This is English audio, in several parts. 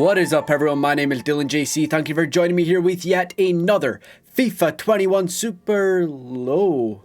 What is up everyone, my name is Dylan JC. Thank you for joining me here with yet another FIFA 21 Super Low.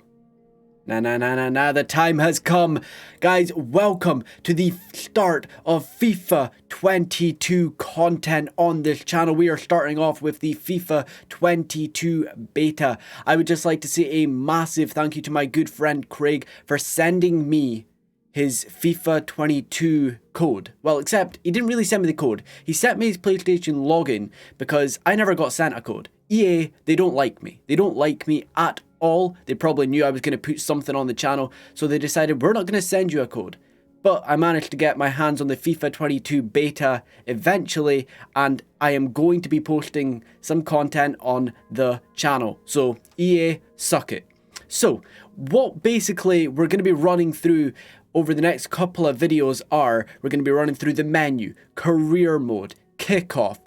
The time has come. Guys, welcome to the start of FIFA 22 content on this channel. We are starting off with the FIFA 22 beta. I would just like to say a massive thank you to my good friend Craig for sending me his FIFA 22 code. Well, except he didn't really send me the code. He sent me his PlayStation login because I never got sent a code. EA, they don't like me. They don't like me at all. They probably knew I was going to put something on the channel, so they decided we're not going to send you a code. But I managed to get my hands on the FIFA 22 beta eventually, and I am going to be posting some content on the channel. So EA, suck it. So what basically we're going to be running through over the next couple of videos are, we're going to be running through the menu, career mode, kickoff,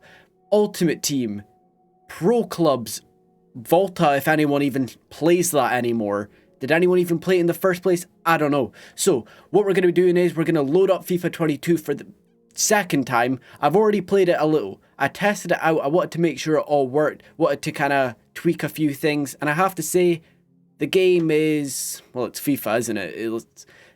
ultimate team, pro clubs, Volta if anyone even plays that anymore. Did anyone even play it in the first place? I don't know. So what we're going to be doing is we're going to load up FIFA 22 for the second time. I've already played it a little. I tested it out. I wanted to make sure it all worked. Wanted to kind of tweak a few things. And I have to say, the game is, well, it's FIFA, isn't it?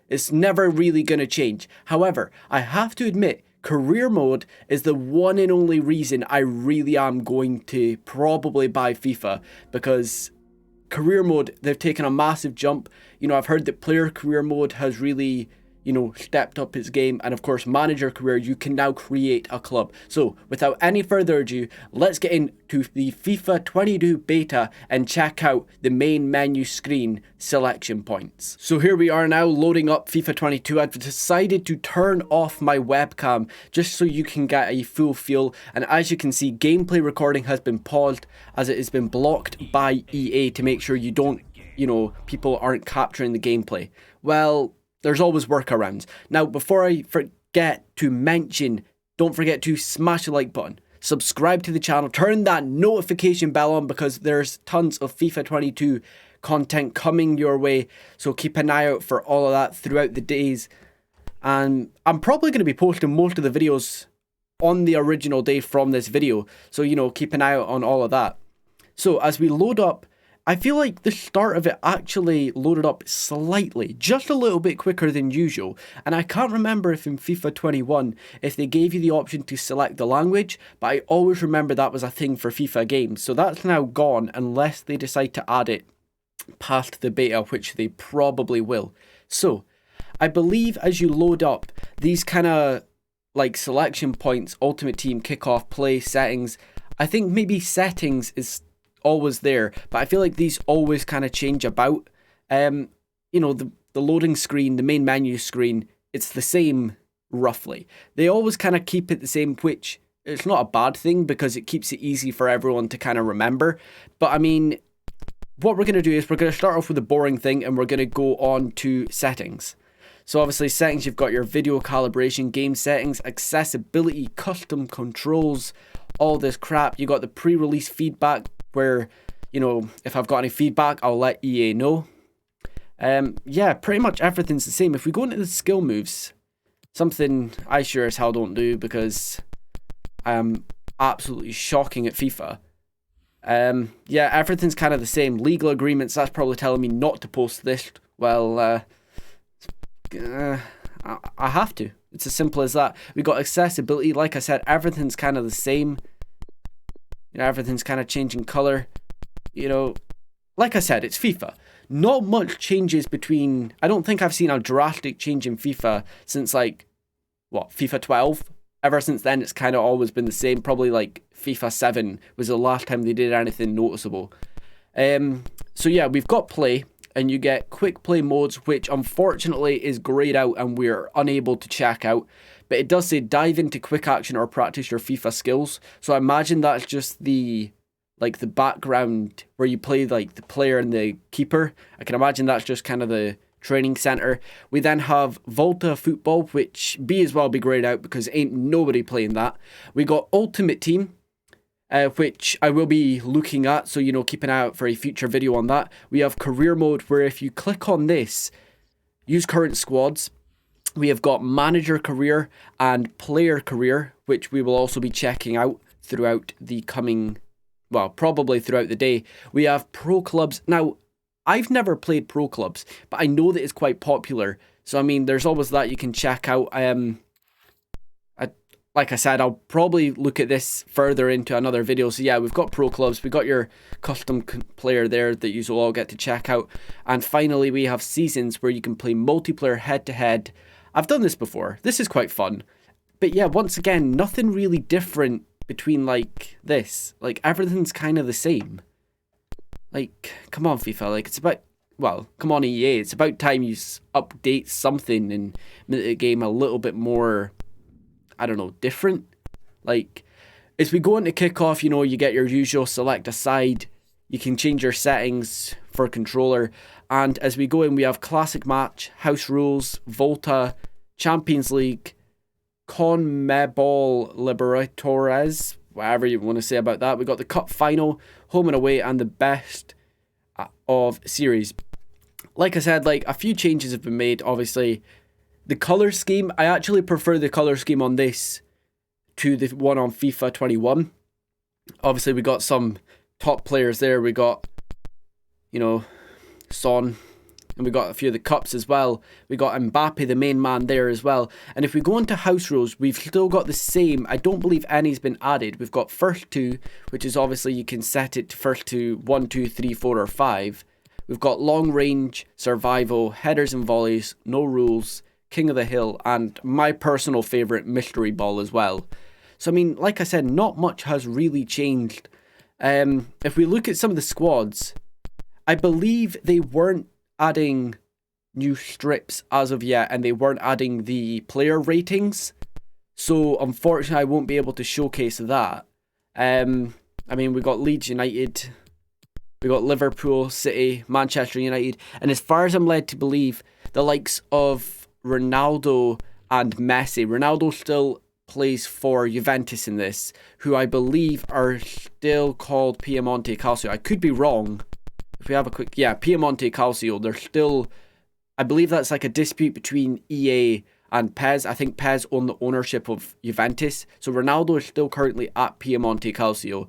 It's never really going to change. However, I have to admit, career mode is the one and only reason I really am going to probably buy FIFA, because career mode, they've taken a massive jump. You know, I've heard that player career mode has really, you know, stepped up its game, and of course manager career, you can now create a club. So without any further ado, let's get into the FIFA 22 beta and check out the main menu screen selection points. So here we are now loading up FIFA 22. I've decided to turn off my webcam just so you can get a full feel, and as you can see, gameplay recording has been paused as it has been blocked by EA to make sure you don't, you know, people aren't capturing the gameplay. Well, there's always workarounds. Now, before I forget to mention, don't forget to smash the like button, subscribe to the channel, turn that notification bell on, because there's tons of FIFA 22 content coming your way. So keep an eye out for all of that throughout the days. And I'm probably going to be posting most of the videos on the original day from this video. So, you know, keep an eye out on all of that. So as we load up, I feel like the start of it actually loaded up slightly, just a little bit quicker than usual. And I can't remember if in FIFA 21, if they gave you the option to select the language, but I always remember that was a thing for FIFA games. So that's now gone unless they decide to add it past the beta, which they probably will. So I believe as you load up these kind of like selection points, ultimate team, kickoff, play, settings, I think maybe settings is always there, but I feel like these always kind of change about. You know, the loading screen, the main menu screen, it's the same roughly. They always kind of keep it the same, which it's not a bad thing because it keeps it easy for everyone to kind of remember. But I mean, what we're going to do is we're going to start off with a boring thing and we're going to go on to settings. So obviously settings, you've got your video calibration, game settings, accessibility, custom controls, all this crap. You got the pre-release feedback, where, you know, if I've got any feedback, I'll let EA know. Yeah, pretty much everything's the same. If we go into the skill moves, something I sure as hell don't do because I am absolutely shocking at FIFA. Yeah, everything's kind of the same. Legal agreements, that's probably telling me not to post this. Well, I have to. It's as simple as that. We got accessibility, like I said, everything's kind of the same. You know, everything's kind of changing color. You know, like I said, it's FIFA. Not much changes between... I don't think I've seen a drastic change in FIFA since, like, what, FIFA 12? Ever since then, it's kind of always been the same. Probably, like, FIFA 7 was the last time they did anything noticeable. So, yeah, we've got play, and you get quick play modes, which unfortunately is grayed out and we're unable to check out. But it does say dive into quick action or practice your FIFA skills. So I imagine that's just the background where you play like the player and the keeper. I can imagine that's just kind of the training center. We then have Volta football, which as well be grayed out because ain't nobody playing that. We got ultimate team, which I will be looking at. So, you know, keep an eye out for a future video on that. We have career mode, where if you click on this, use current squads, We have got manager career and player career, which we will also be checking out throughout the coming, well, probably throughout the day. We have pro clubs. Now, I've never played pro clubs, but I know that it's quite popular. So, I mean, there's always that you can check out. Like I said, I'll probably look at this further into another video. So yeah, we've got pro clubs, we've got your custom player there that you will all get to check out. And finally, we have seasons where you can play multiplayer head-to-head. I've done this before. This is quite fun. But yeah, once again, nothing really different between like this. Like everything's kind of the same. Like, come on FIFA, like it's about, well, come on EA, it's about time you update something and make the game a little bit more, I don't know, different. Like, as we go into Kickoff, you know, you get your usual select a side. You can change your settings for controller. And as we go in, we have Classic Match, House Rules, Volta, Champions League, CONMEBOL Libertadores, whatever you want to say about that. We got the Cup Final, Home and Away, and the Best of Series. Like I said, like a few changes have been made, obviously. The colour scheme, I actually prefer the colour scheme on this to the one on FIFA 21. Obviously, we got some top players there. We got, you know, Son, and we got a few of the cups as well. We got Mbappe, the main man, there as well. And if we go into house rules, we've still got the same. I don't believe any's been added. We've got first two, which is obviously you can set it to first to 1, 2, 3, 4, or 5. We've got long range, survival, headers and volleys, no rules, King of the Hill, and my personal favourite, Mystery Ball as well. So, I mean, like I said, not much has really changed. If we look at some of the squads, I believe they weren't adding new strips as of yet, and they weren't adding the player ratings. So, unfortunately, I won't be able to showcase that. I mean, we got Leeds United, we got Liverpool, City, Manchester United, and as far as I'm led to believe, the likes of Ronaldo and Messi. Ronaldo still plays for Juventus in this, who I believe are still called Piemonte Calcio. I could be wrong. If we have a quick, yeah, Piemonte Calcio. They're still, I believe that's like a dispute between EA and PES. I think PES own the ownership of Juventus. So Ronaldo is still currently at Piemonte Calcio,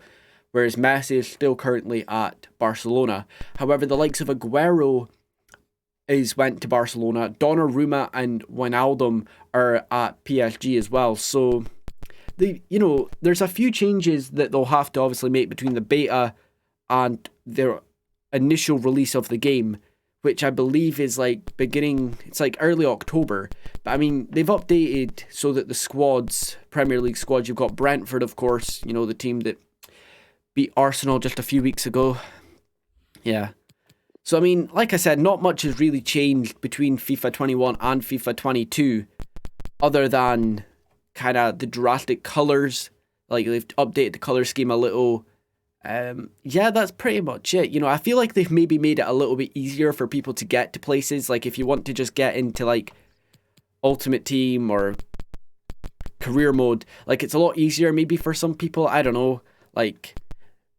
whereas Messi is still currently at Barcelona. However, the likes of Aguero went to Barcelona. Donnarumma and Wijnaldum are at PSG as well. So, there's a few changes that they'll have to obviously make between the beta and their initial release of the game, which I believe is like it's like early October. But I mean, they've updated so that the squads, Premier League squads, you've got Brentford, of course, the team that beat Arsenal just a few weeks ago. Yeah. So, I mean, like I said, not much has really changed between FIFA 21 and FIFA 22, other than kind of the drastic colours. Like, they've updated the colour scheme a little. Yeah, that's pretty much it. I feel like they've maybe made it a little bit easier for people to get to places. Like, if you want to just get into, like, Ultimate Team or Career Mode, like, it's a lot easier maybe for some people. I don't know. Like,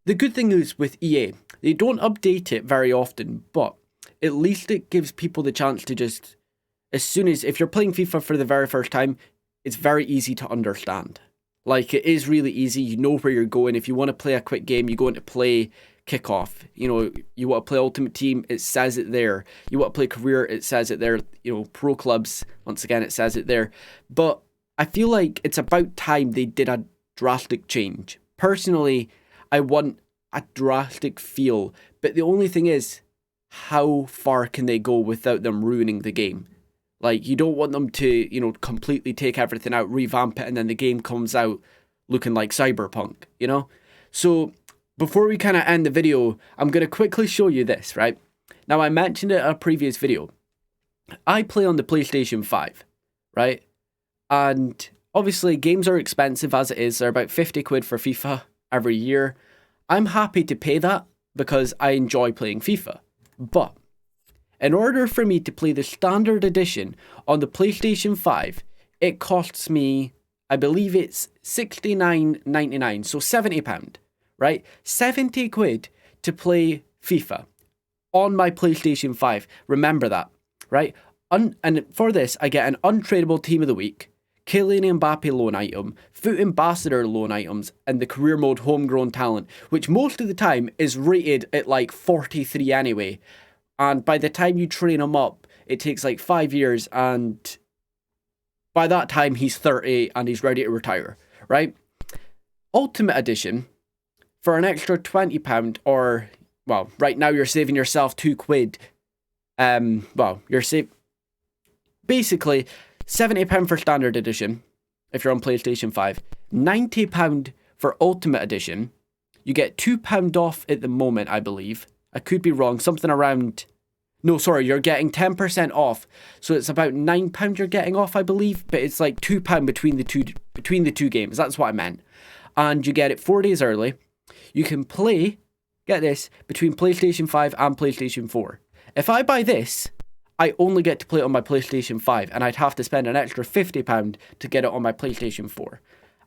the good thing is with EA, they don't update it very often, but at least it gives people the chance to just, if you're playing FIFA for the very first time, it's very easy to understand. Like, it is really easy. You know where you're going. If you want to play a quick game, you go into play Kickoff. You want to play Ultimate Team, it says it there. You want to play Career, it says it there. Pro Clubs, once again, it says it there. But I feel like it's about time they did a drastic change. Personally, I want a drastic feel, but the only thing is, how far can they go without them ruining the game? Like, you don't want them to, completely take everything out, revamp it, and then the game comes out looking like Cyberpunk, So, before we kind of end the video, I'm going to quickly show you this, right? Now, I mentioned it in a previous video. I play on the PlayStation 5, right? And obviously, games are expensive as it is. They're about 50 quid for FIFA every year. I'm happy to pay that because I enjoy playing FIFA. But in order for me to play the standard edition on the PlayStation 5, it costs me, I believe it's £69.99, so £70, right? 70 quid to play FIFA on my PlayStation 5. Remember that, right? And for this, I get an untradeable team of the week, Kylian Mbappe loan item, Foot Ambassador loan items, and the career mode homegrown talent, which most of the time is rated at like 43 anyway. And by the time you train him up, it takes like 5 years, and by that time he's 30 and he's ready to retire, right? Ultimate Edition, for an extra £20, or, well, right now you're saving yourself £2. Basically, £70 for Standard Edition, if you're on PlayStation 5. £90 for Ultimate Edition. You get £2 off at the moment, I believe. I could be wrong, something around... No, sorry, you're getting 10% off. So it's about £9 you're getting off, I believe. But it's like £2 between the two games. That's what I meant. And you get it 4 days early. You can play, get this, between PlayStation 5 and PlayStation 4. If I buy this, I only get to play it on my PlayStation 5, and I'd have to spend an extra £50 to get it on my PlayStation 4.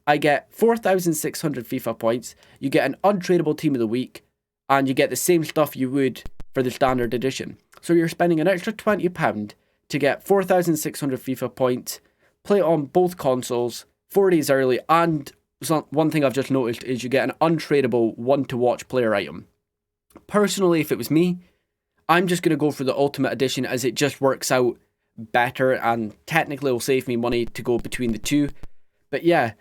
I get 4,600 FIFA points, you get an untradeable team of the week, and you get the same stuff you would for the Standard Edition. So you're spending an extra £20 to get 4,600 FIFA points, play it on both consoles, 4 days early, and one thing I've just noticed is you get an untradeable one-to-watch player item. Personally, if it was me, I'm just going to go for the Ultimate Edition as it just works out better and technically will save me money to go between the two. But yeah,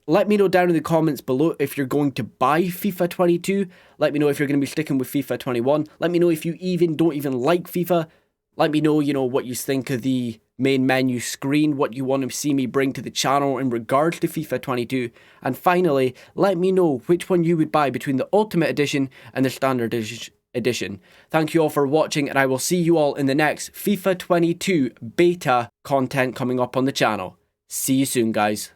let me know down in the comments below if you're going to buy FIFA 22. Let me know if you're going to be sticking with FIFA 21. Let me know if you don't even like FIFA. Let me know, what you think of the main menu screen, what you want to see me bring to the channel in regards to FIFA 22. And finally, let me know which one you would buy between the Ultimate Edition and the Standard Edition. Thank you all for watching, and I will see you all in the next FIFA 22 beta content coming up on the channel. See you soon, guys.